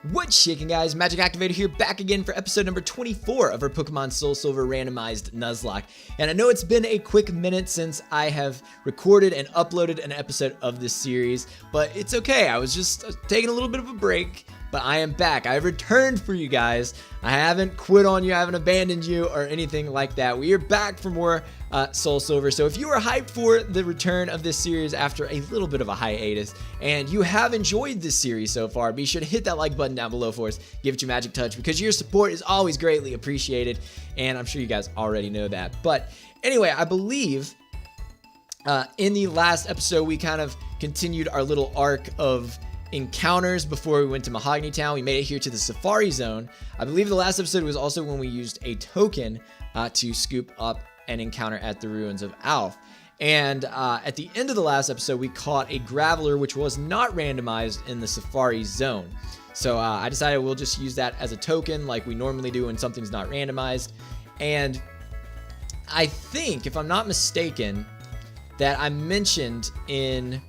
What's shaking, guys? MagicActivatr here, back again for episode number 24 of our Pokemon Soul Silver Randomized Nuzlocke. And I know it's been a quick minute since I have recorded and uploaded an episode of this series, but it's okay. I was just taking a little bit of a break, but I am back. I have returned for you guys. I haven't quit on you, I haven't abandoned you or anything like that. We are back for more Soul Silver. So if you are hyped for the return of this series after a little bit of a hiatus, and you have enjoyed this series so far, be sure to hit that like button down below for us. Give it your magic touch, because your support is always greatly appreciated, and I'm sure you guys already know that. But anyway, I believe in the last episode we kind of continued our little arc of encounters before we went to Mahogany Town. We made it here to the Safari Zone. I believe the last episode was also when we used a token to scoop up an encounter at the ruins of Alf. And at the end of the last episode, we caught a Graveler, which was not randomized in the Safari Zone. So I decided we'll just use that as a token like we normally do when something's not randomized. And I think, if I'm not mistaken, that I mentioned in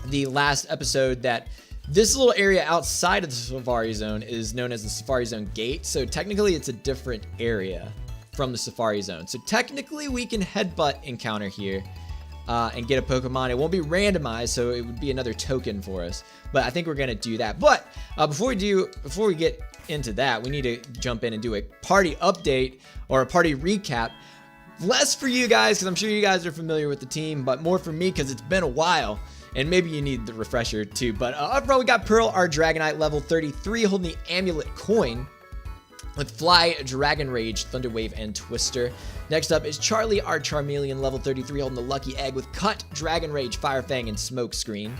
the last episode that this little area outside of the Safari Zone is known as the Safari Zone Gate. So technically it's a different area from the Safari Zone. So technically we can headbutt encounter here and get a Pokemon. It won't be randomized, so it would be another token for us. But I think we're gonna do that. But before we get into that, we need to jump in and do a party update or a party recap. Less for you guys, because I'm sure you guys are familiar with the team, but more for me because it's been a while. And maybe you need the refresher too. But up front, we got Pearl, our Dragonite, level 33, holding the Amulet Coin with Fly, Dragon Rage, Thunder Wave, and Twister. Next up is Charlie, our Charmeleon, level 33, holding the Lucky Egg with Cut, Dragon Rage, Fire Fang, and Smoke Screen.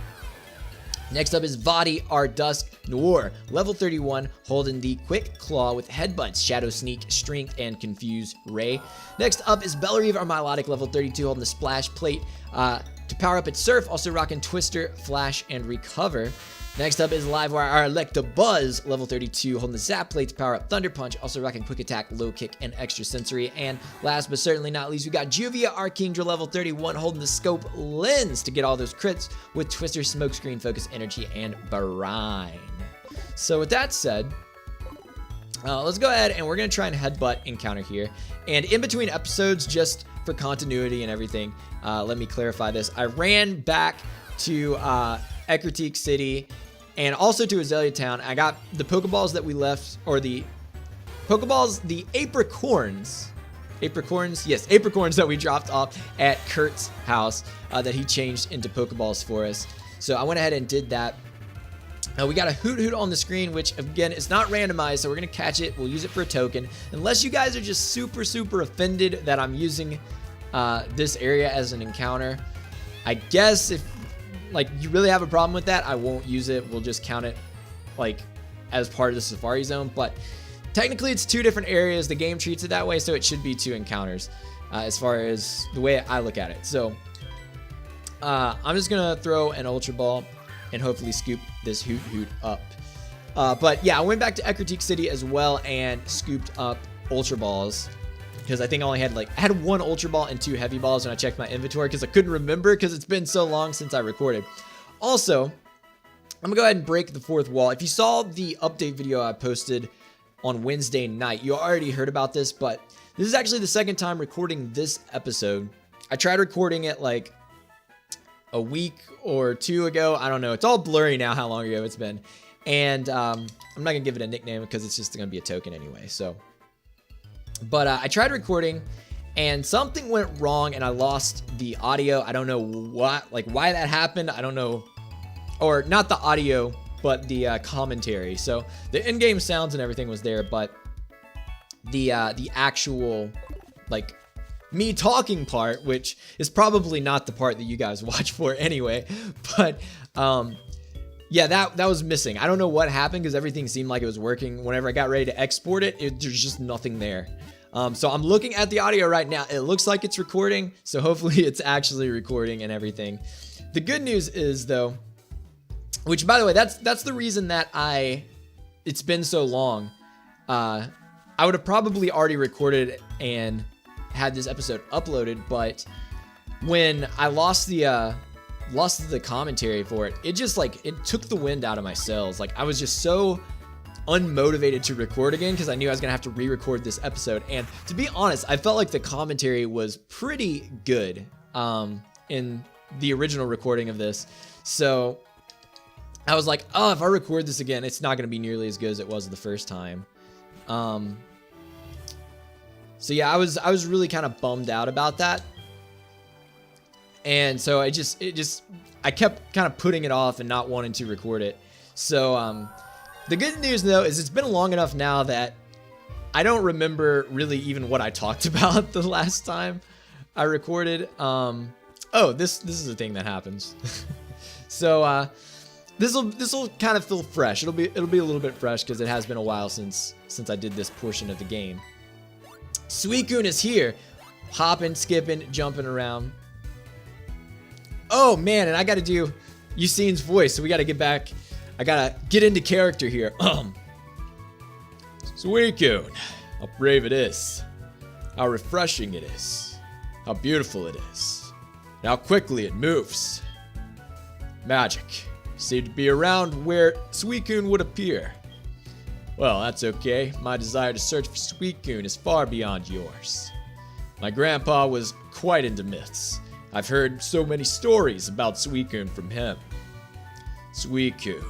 Next up is Vadi, our Dusk Noir, level 31, holding the Quick Claw with Headbutts, Shadow Sneak, Strength, and Confuse Ray. Next up is Bellerive, our Milotic, level 32, holding the Splash Plate to power up its Surf, also rocking Twister, Flash, and Recover. Next up is Livewire, our Electabuzz, level 32, holding the Zap Plate to power up Thunder Punch, also rocking Quick Attack, Low Kick, and Extra Sensory. And last but certainly not least, we got Juvia, our Kingdra, level 31, holding the Scope Lens to get all those crits with Twister, Smokescreen, Focus Energy, and Brine. So with that said, let's go ahead and we're going to try and headbutt encounter here. And in between episodes, just for continuity and everything, let me clarify this. I ran back to Ecruteak City and also to Azalea Town. I got the Pokeballs that we left, or the Pokeballs, the Apricorns, yes, Apricorns that we dropped off at Kurt's house that he changed into Pokeballs for us. So I went ahead and did that. We got a Hoot on the screen, which again, it's not randomized, so we're gonna catch it. We'll use it for a token. Unless you guys are just super offended that I'm using this area as an encounter, I guess if like you really have a problem with that, I won't use it. We'll just count it like as part of the Safari Zone. But technically it's two different areas. The game treats it that way, so it should be two encounters as far as the way I look at it. So I'm just gonna throw an Ultra Ball and hopefully scoop this Hoot up. But yeah, I went back to Ecruteak City as well and scooped up Ultra Balls, because I think I only had I had one Ultra Ball and 2 Heavy Balls when I checked my inventory, because I couldn't remember because it's been so long since I recorded. Also, I'm gonna go ahead and break the fourth wall. If you saw the update video I posted on Wednesday night, you already heard about this, but this is actually the second time recording this episode. I tried recording it like a week or 2 ago. I don't know. It's all blurry now how long ago it's been. And I'm not gonna give it a nickname because it's just gonna be a token anyway. So, but I tried recording and something went wrong and I lost the audio. I don't know why that happened. I don't know, or not the audio, but the commentary. So the in-game sounds and everything was there, but the actual me talking part, which is probably not the part that you guys watch for anyway, but yeah, that was missing. I don't know what happened because everything seemed like it was working. Whenever I got ready to export it, there's just nothing there. So I'm looking at the audio right now. It looks like it's recording, so hopefully it's actually recording and everything. The good news is though, which by the way, that's the reason that it's been so long. I would have probably already recorded and had this episode uploaded, but when I lost the lost the commentary for it, it just like, it took the wind out of my sails. Like I was just so unmotivated to record again because I knew I was gonna have to re-record this episode. And to be honest, I felt like the commentary was pretty good in the original recording of this. So I was like, oh, if I record this again, it's not gonna be nearly as good as it was the first time. So yeah, I was really kind of bummed out about that. And so I kept kind of putting it off and not wanting to record it. So the good news though is it's been long enough now that I don't remember really even what I talked about the last time I recorded. Oh, this is a thing that happens. So this will kind of feel fresh. It'll be a little bit fresh because it has been a while since I did this portion of the game. Suicune is here, hopping, skipping, jumping around. Oh man, and I got to do Usain's voice, so we got to get back. I gotta get into character here. Suicune, how brave it is, how refreshing it is, how beautiful it is, and how quickly it moves. Magic seemed to be around where Suicune would appear. Well, that's okay. My desire to search for Suicune is far beyond yours. My grandpa was quite into myths. I've heard so many stories about Suicune from him. Suicune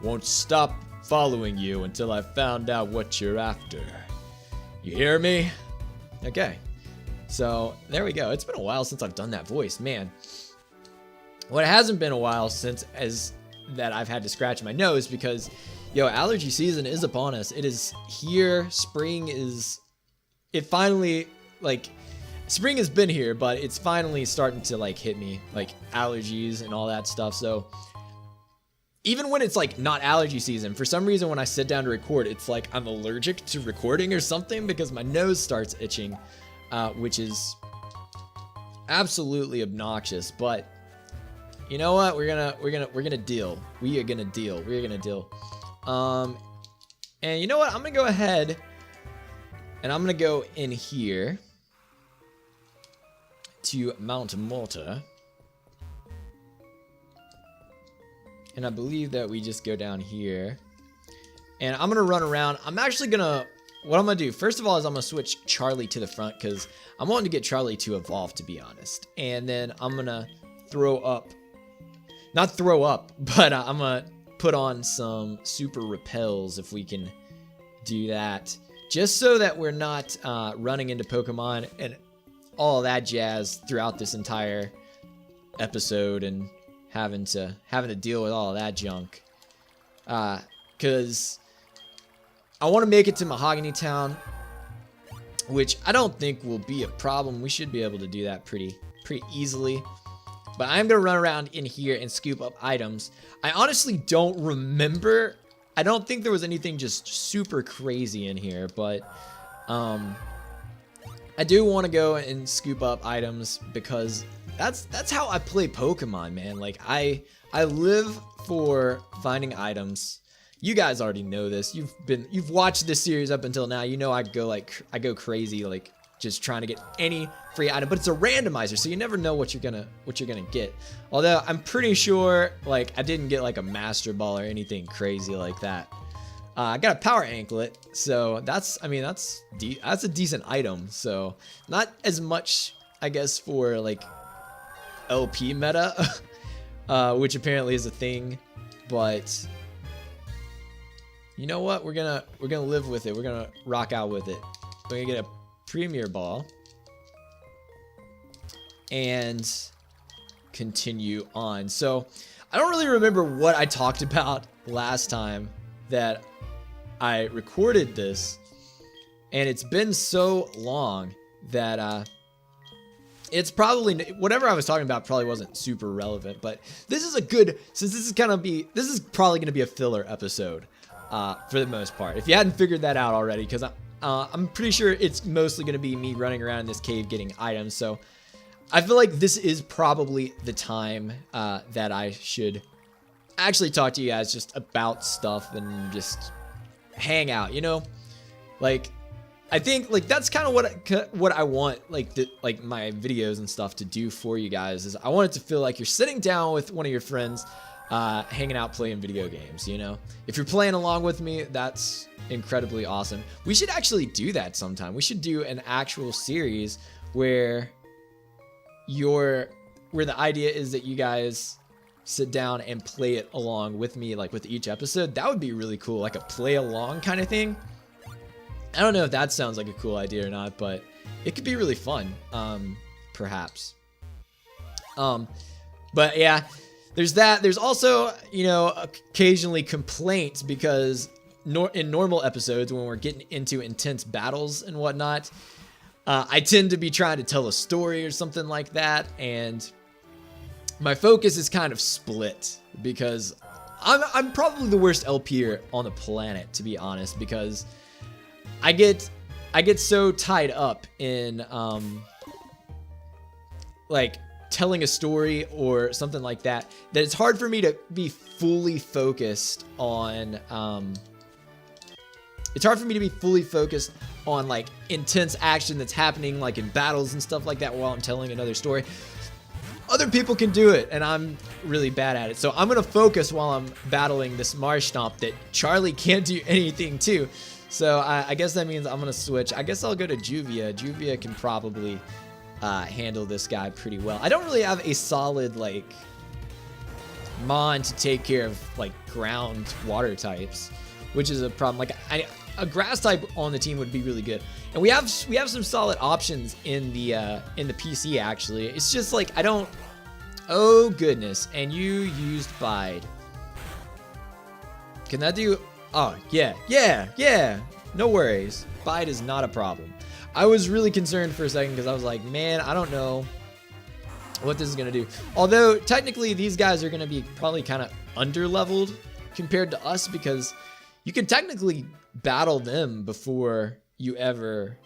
won't stop following you until I've found out what you're after. You hear me? Okay. So, there we go. It's been a while since I've done that voice, man. What hasn't been a while since is that I've had to scratch my nose because, yo, allergy season is upon us. It is here. Spring is... It finally, like... Spring has been here, but it's finally starting to, like, hit me. Like, allergies and all that stuff, so... Even when it's like not allergy season, for some reason when I sit down to record, it's like I'm allergic to recording or something because my nose starts itching, which is absolutely obnoxious. But you know what? We're gonna deal. We are gonna deal. And you know what? I'm gonna go ahead and I'm gonna go in here to Mount Mortar. And I believe that we just go down here. And I'm going to run around. I'm actually going to... What I'm going to do, first of all, is I'm going to switch Charlie to the front. Because I'm wanting to get Charlie to evolve, to be honest. And then I'm going to throw up... Not throw up, but I'm going to put on some super repels if we can do that. Just so that we're not running into Pokemon and all that jazz throughout this entire episode. And... having to deal with all of that junk, because I want to make it to Mahogany Town, which I don't think will be a problem. We should be able to do that pretty easily. But I'm gonna run around in here and scoop up items. I honestly don't remember. I don't think there was anything just super crazy in here, but I do want to go and scoop up items because that's how I play Pokemon, man. Like I live for finding items. You guys already know this. You've watched this series up until now. You know I go crazy, like just trying to get any free item. But it's a randomizer, so you never know what you're gonna get. Although I'm pretty sure like I didn't get like a Master Ball or anything crazy like that. I got a Power Anklet, so that's a decent item. So not as much, I guess, for like LP meta, which apparently is a thing, but you know what? We're gonna live with it. We're gonna rock out with it. We're gonna get a Premier Ball and continue on. So I don't really remember what I talked about last time that I recorded this, and it's been so long that it's probably, whatever I was talking about probably wasn't super relevant. But this is a good, since this is probably gonna be a filler episode for the most part, if you hadn't figured that out already, because I'm pretty sure it's mostly gonna be me running around in this cave getting items. So I feel like this is probably the time that I should actually talk to you guys just about stuff and just hang out, you know? Like, I think like that's kind of what I want like my videos and stuff to do for you guys is I want it to feel like you're sitting down with one of your friends, hanging out playing video games. You know, if you're playing along with me, that's incredibly awesome. We should actually do that sometime. We should do an actual series where the idea is that you guys sit down and play it along with me, like with each episode. That would be really cool, like a play along kind of thing. I don't know if that sounds like a cool idea or not, but it could be really fun, perhaps. But yeah, there's that. There's also, you know, occasionally complaints because in normal episodes when we're getting into intense battles and whatnot, I tend to be trying to tell a story or something like that, and my focus is kind of split because I'm probably the worst LPer on the planet, to be honest, because I get so tied up in like telling a story or something like that it's hard for me to be fully focused on like intense action that's happening like in battles and stuff like that while I'm telling another story. Other people can do it, and I'm really bad at it. So I'm going to focus while I'm battling this Marshtomp that Charlie can't do anything to. So I guess that means I'm going to switch. I guess I'll go to Juvia. Juvia can probably handle this guy pretty well. I don't really have a solid, like, Mon to take care of, like, ground water types, which is a problem. Like, a grass type on the team would be really good. And we have some solid options in the PC, actually. It's just like I don't. Oh goodness! And you used Bide. Can that do? Oh yeah. No worries. Bide is not a problem. I was really concerned for a second because I was like, man, I don't know what this is gonna do. Although technically these guys are gonna be probably kind of under-leveled compared to us because you can technically battle them before you ever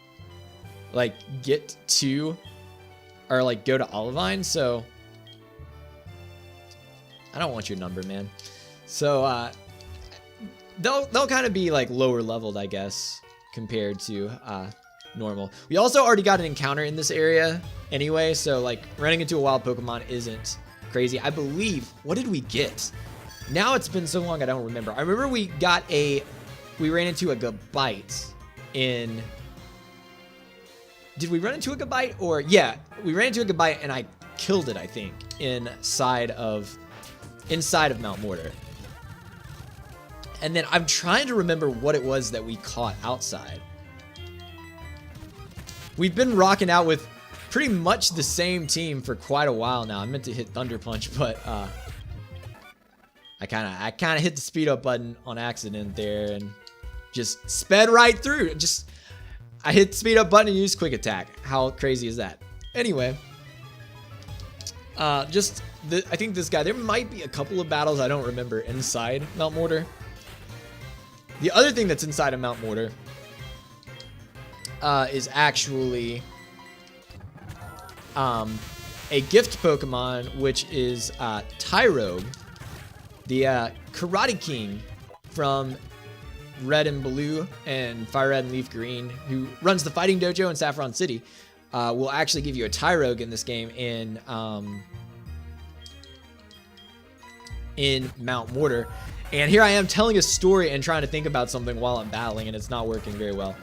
like get to or like go to Olivine. So I don't want your number, man. So they'll kind of be like lower leveled, I guess, compared to normal. We also already got an encounter in this area anyway, so like running into a wild Pokemon isn't crazy. I believe, what did we get? Now it's been so long I don't remember. I remember we ran into a Gabite in... Did we run into a Gabite? Or, yeah, we ran into a Gabite and I killed it, I think, inside of Mount Mortar. And then I'm trying to remember what it was that we caught outside. We've been rocking out with pretty much the same team for quite a while now. I meant to hit Thunder Punch, but I kind of hit the speed up button on accident there and just sped right through. I hit the speed up button and used quick attack. How crazy is that? Anyway, I think this guy, there might be a couple of battles I don't remember inside Mount Mortar. The other thing that's inside of Mount Mortar is actually a gift Pokemon, which is Tyrogue, the Karate King from Red and Blue and Fire Red and Leaf Green, who runs the Fighting Dojo in Saffron City, will actually give you a Tyrogue in this game in Mount Mortar. And here I am telling a story and trying to think about something while I'm battling, and it's not working very well.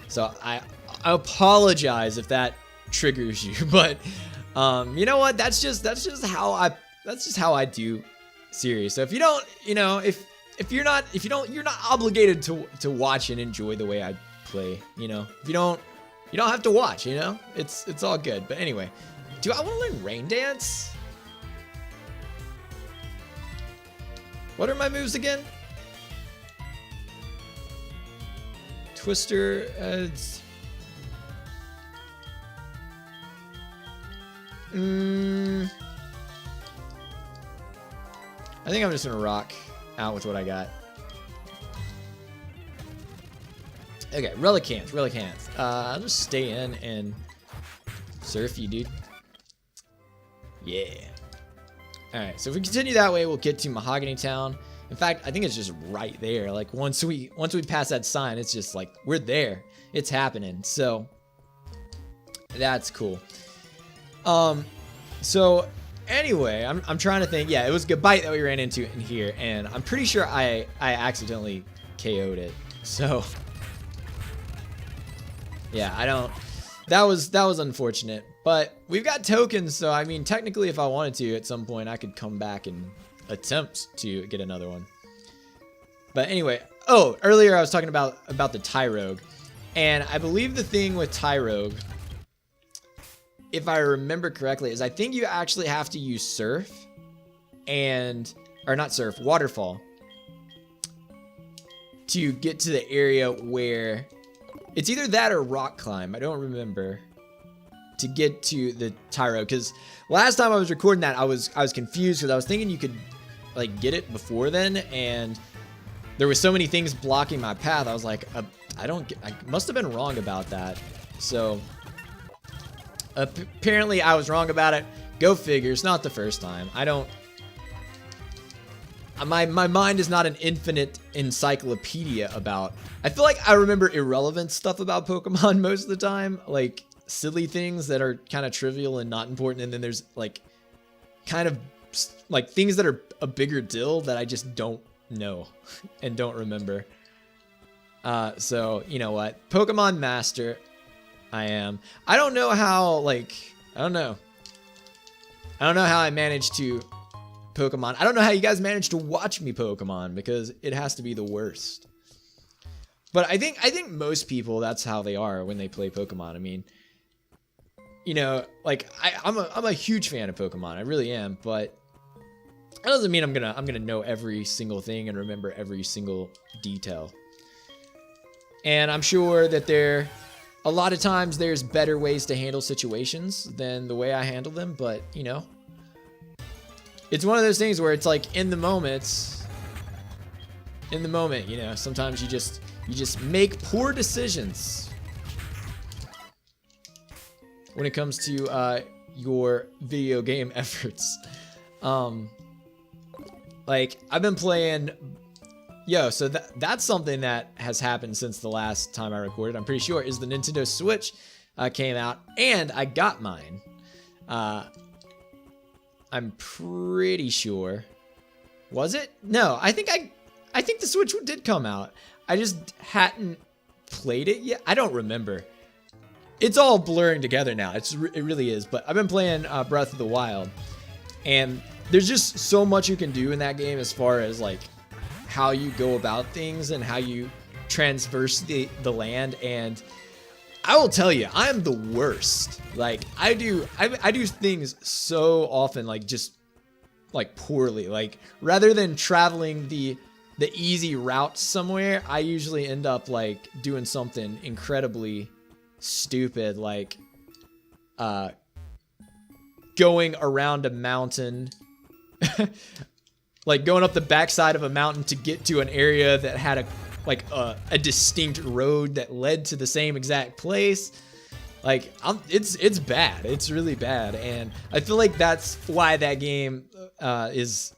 So I apologize if that triggers you, but you know what? That's just how I do series. So if you don't, you know, you're not obligated to watch and enjoy the way I play. You know, if you don't have to watch. You know, it's all good. But anyway, do I want to learn Rain Dance? What are my moves again? Twister. I think I'm just gonna rock out with what I got. Okay, Relicanth. I'll just stay in and surf you, dude. Yeah. Alright, so if we continue that way, we'll get to Mahogany Town. In fact, I think it's just right there. Like once we pass that sign, it's just like we're there. It's happening. So that's cool. So anyway, I'm trying to think. Yeah, it was Goodbite that we ran into in here, and I'm pretty sure I accidentally KO'd it. So yeah, I don't. That was unfortunate, but we've got tokens, so I mean, technically, if I wanted to, at some point, I could come back and attempt to get another one. But anyway, oh, earlier I was talking about the Tyrogue, and I believe the thing with Tyrogue, if I remember correctly, is I think you actually have to use Surf or not Surf, Waterfall to get to the area where it's either that or Rock Climb. I don't remember, to get to the Tyrogue, because last time I was recording that, I was confused because I was thinking you could like get it before then, and there were so many things blocking my path. I was like, I must have been wrong about that. So apparently I was wrong about it. Go figure. It's not the first time. My mind is not an infinite encyclopedia about. I feel like I remember irrelevant stuff about Pokemon most of the time, like silly things that are kind of trivial and not important, and then there's like kind of like things that are a bigger deal that I just don't know and don't remember. So you know what, Pokemon Master I am. I don't know how I don't know how I managed to Pokemon. I don't know how you guys manage to watch me Pokemon, because it has to be the worst. But I think most people, that's how they are when they play Pokemon. I mean, you know, like I'm a huge fan of Pokemon. I really am, but that doesn't mean I'm gonna know every single thing and remember every single detail. And I'm sure that a lot of times there's better ways to handle situations than the way I handle them, but you know, it's one of those things where it's like in the moment, you know, sometimes you just make poor decisions when it comes to your video game efforts. Like I've been playing, so that's something that has happened since the last time I recorded, I'm pretty sure, is the Nintendo Switch came out, and I got mine. I'm pretty sure. Was it? No, I think the Switch did come out. I just hadn't played it yet. I don't remember. It's all blurring together now. It really is. But I've been playing Breath of the Wild, and there's just so much you can do in that game as far as like how you go about things and how you traverse the land. And I will tell you, I am the worst. Like I do things so often, like just like poorly. Like rather than traveling the easy route somewhere, I usually end up like doing something incredibly stupid, like going around a mountain, like going up the backside of a mountain to get to an area that had a distinct road that led to the same exact place. Like it's bad. It's really bad, and I feel like that's why that game is,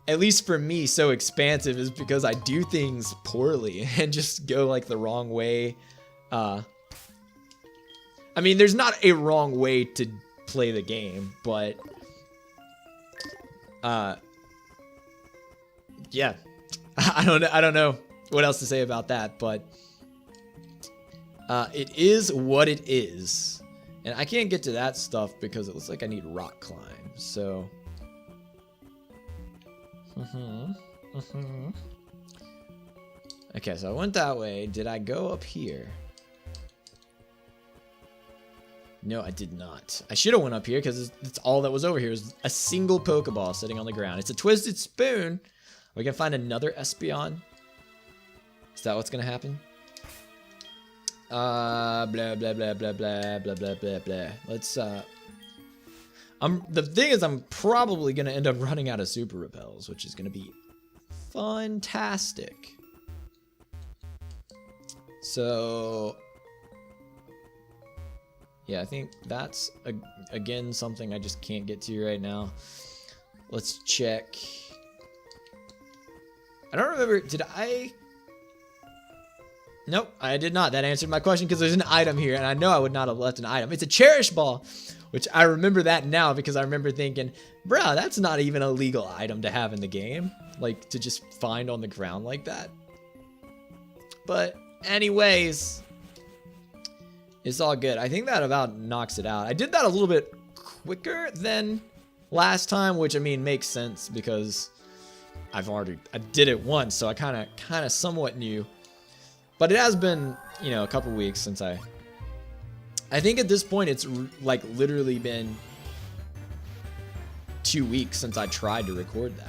at least for me, so expansive, is because I do things poorly and just go like the wrong way. I mean, there's not a wrong way to play the game, but yeah, I don't know what else to say about that, but it is what it is, and I can't get to that stuff because it looks like I need Rock Climb. So okay, so I went that way. Did I go up here? No, I did not. I should have went up here because it's all that was over here. Is a single Pokeball sitting on the ground. It's a Twisted Spoon. We can find another Espeon. Is that what's gonna happen? Blah blah blah blah blah blah blah blah blah. Let's the thing is, I'm probably gonna end up running out of Super Repels, which is gonna be fantastic. So yeah, I think that's again something I just can't get to right now. Let's check. I don't remember. Did I? Nope, I did not. That answered my question because there's an item here, and I know I would not have left an item. It's a cherish ball, which I remember that now because I remember thinking, bruh, that's not even a legal item to have in the game. Like, to just find on the ground like that. But anyways, it's all good. I think that about knocks it out. I did that a little bit quicker than last time, which I mean makes sense because I did it once, so I kind of somewhat knew. But it has been, you know, a couple weeks since I think at this point it's like literally been 2 weeks since I tried to record that.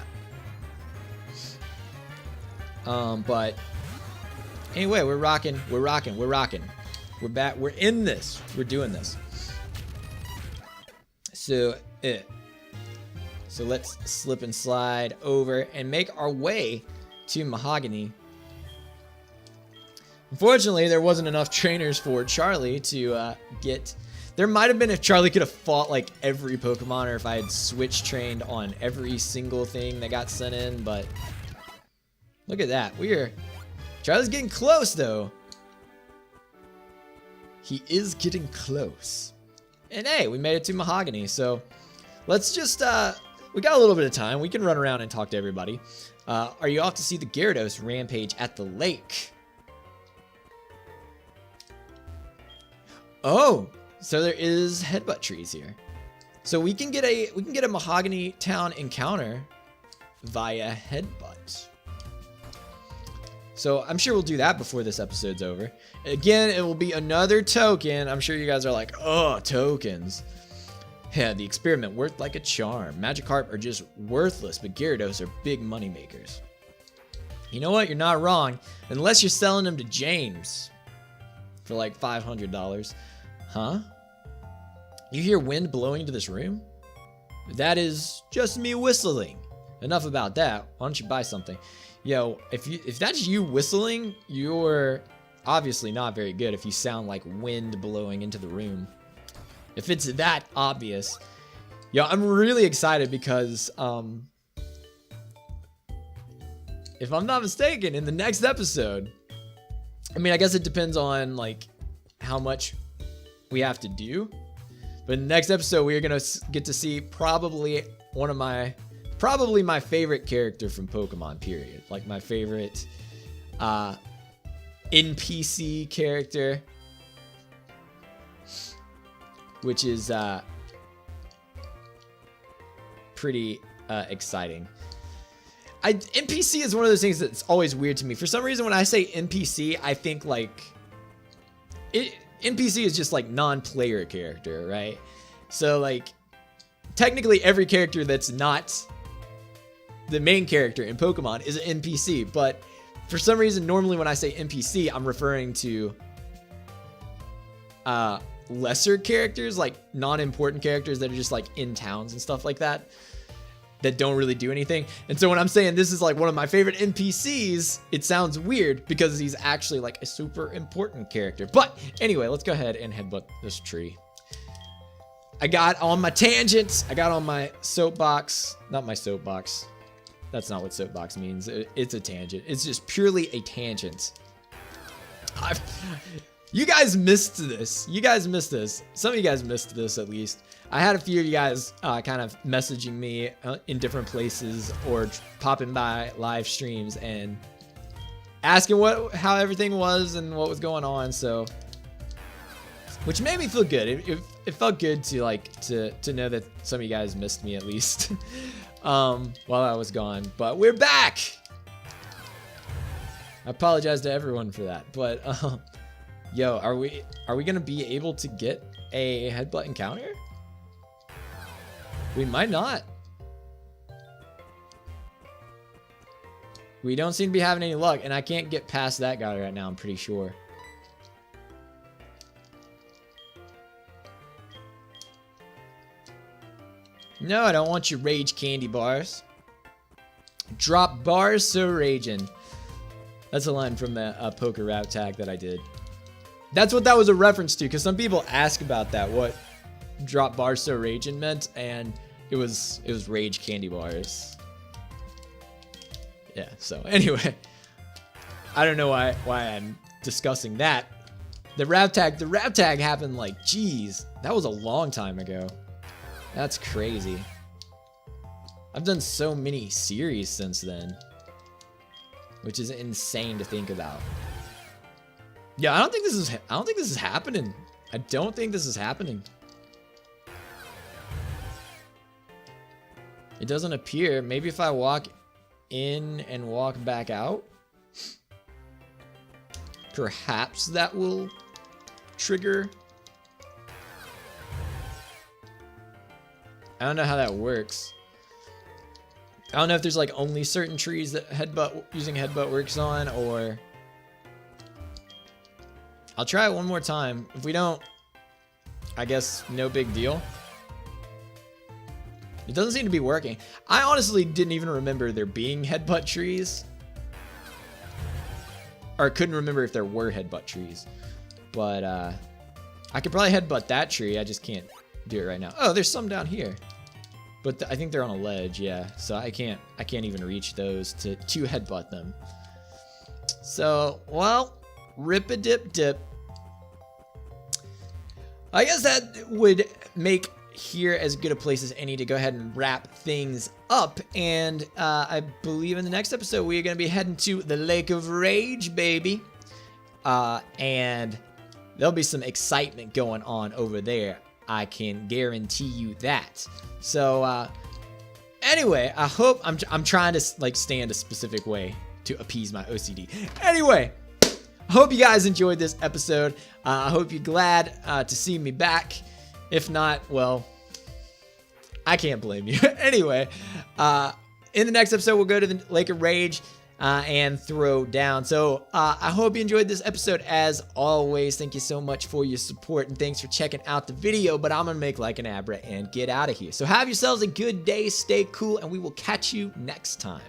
But anyway, we're rocking. We're back. We're in this. We're doing this. So let's slip and slide over and make our way to Mahogany. Unfortunately, there wasn't enough trainers for Charlie to get. There might have been if Charlie could have fought like every Pokemon, or if I had switch trained on every single thing that got sent in, but look at that. Charlie's getting close though. He is getting close. And hey, we made it to Mahogany, so let's just we got a little bit of time. We can run around and talk to everybody. Are you off to see the Gyarados rampage at the lake? Oh, so there is headbutt trees here. So we can get a Mahogany Town encounter via headbutt. So I'm sure we'll do that before this episode's over. Again, it will be another token. I'm sure you guys are like, oh, tokens. Yeah, the experiment worked like a charm. Magikarp are just worthless, but Gyarados are big money makers. You know what? You're not wrong. Unless you're selling them to James for like $500. Huh? You hear wind blowing into this room? That is just me whistling. Enough about that. Why don't you buy something? Yo, if that's you whistling, you're obviously not very good if you sound like wind blowing into the room. If it's that obvious. Yo, I'm really excited because if I'm not mistaken, in the next episode, I mean, I guess it depends on like how much we have to do. But in the next episode, we are going to get to see probably my favorite character from Pokemon, period. Like my favorite NPC character, which is pretty exciting. NPC is one of those things that's always weird to me. For some reason, when I say NPC, I think like NPC is just like non-player character, right? So like technically every character that's not the main character in Pokemon is an NPC, but for some reason normally when I say NPC, I'm referring to lesser characters, like non-important characters that are just like in towns and stuff like that don't really do anything. And so when I'm saying this is like one of my favorite NPCs, it sounds weird because he's actually like a super important character. But anyway, let's go ahead and headbutt this tree. I got on my tangents. I got on my soapbox. Not my soapbox. That's not what soapbox means. It's a tangent. It's just purely a tangent. You guys missed this. You guys missed this. Some of you guys missed this at least. I had a few of you guys kind of messaging me in different places or popping by live streams and asking how everything was and what was going on. So, which made me feel good. It felt good to know that some of you guys missed me at least while I was gone. But we're back. I apologize to everyone for that. But yo, are we gonna be able to get a headbutt encounter? We might not. We don't seem to be having any luck, and I can't get past that guy right now, I'm pretty sure. No, I don't want your rage candy bars. Drop bars so raging. That's a line from the poker rap tag that I did. That's what that was a reference to, because some people ask about that, what drop bars so raging meant, and it was rage candy bars. Yeah, so anyway, I don't know why I'm discussing that. The rap tag happened like, geez, that was a long time ago. That's crazy. I've done so many series since then, which is insane to think about. Yeah, I don't think this is happening. I don't think this is happening. It doesn't appear. Maybe if I walk in and walk back out, perhaps that will trigger. I don't know how that works. I don't know if there's like only certain trees that using headbutt works on, or I'll try it one more time. If we don't, I guess no big deal. It doesn't seem to be working. I honestly didn't even remember there being headbutt trees. Or couldn't remember if there were headbutt trees. But I could probably headbutt that tree. I just can't do it right now. Oh, there's some down here. But I think they're on a ledge, yeah. So I can't even reach those to headbutt them. So, well, rip-a-dip-dip. I guess that would make here as good a place as any to go ahead and wrap things up. And I believe in the next episode we are going to be heading to the Lake of Rage, baby. And there'll be some excitement going on over there. I can guarantee you that. So anyway, I hope I'm trying to like stand a specific way to appease my OCD. Anyway, I hope you guys enjoyed this episode. I hope you're glad to see me back. If not, well, I can't blame you. Anyway, in the next episode, we'll go to the Lake of Rage and throw down. So I hope you enjoyed this episode. As always, thank you so much for your support, and thanks for checking out the video. But I'm going to make like an Abra and get out of here. So have yourselves a good day, stay cool, and we will catch you next time.